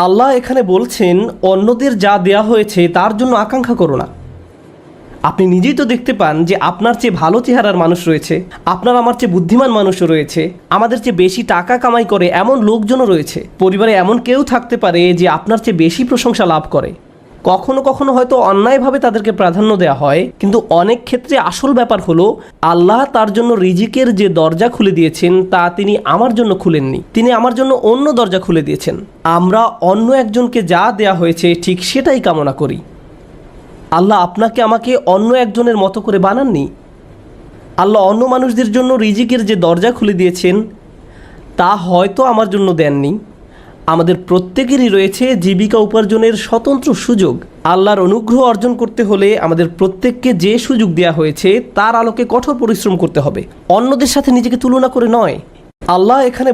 আল্লাহ এখানে বলছেন অন্যদের যা দেয়া হয়েছে তার জন্য আকাঙ্ক্ষা করো না। আপনি নিজেই তো দেখতে পান যে আপনার চেয়ে ভালো চেহারার মানুষ রয়েছে, আপনার আমার চেয়ে বুদ্ধিমান মানুষও রয়েছে, আমাদের চেয়ে বেশি টাকা কামাই করে এমন লোকজনও রয়েছে। পরিবারে এমন কেউ থাকতে পারে যে আপনার চেয়ে বেশি প্রশংসা লাভ করে। কখনো কখনো হয়তো অন্যায়ভাবে তাদেরকে প্রাধান্য দেওয়া হয়, কিন্তু অনেক ক্ষেত্রে আসল ব্যাপার হলো আল্লাহ তার জন্য রিজিকের যে দরজা খুলে দিয়েছেন তা তিনি আমার জন্য খুলেননি, তিনি আমার জন্য অন্য দরজা খুলে দিয়েছেন। আমরা অন্য একজনকে যা দেয়া হয়েছে ঠিক সেটাই কামনা করি। আল্লাহ আপনাকে আমাকে অন্য একজনের মতো করে বানাননি। আল্লাহ অন্য মানুষদের জন্য রিজিকের যে দরজা খুলে দিয়েছেন তা হয়তো আমার জন্য দেননি। আমাদের প্রত্যেকেরই রয়েছে জীবিকা উপার্জনের স্বতন্ত্র সুযোগ। আল্লাহর অনুগ্রহ অর্জন করতে হলে আমাদের প্রত্যেককে যে সুযোগ দেওয়া হয়েছে তার আলোকে কঠোর পরিশ্রম করতে হবে, অন্যদের সাথে নিজেকে তুলনা করে নয়। আল্লাহ এখানে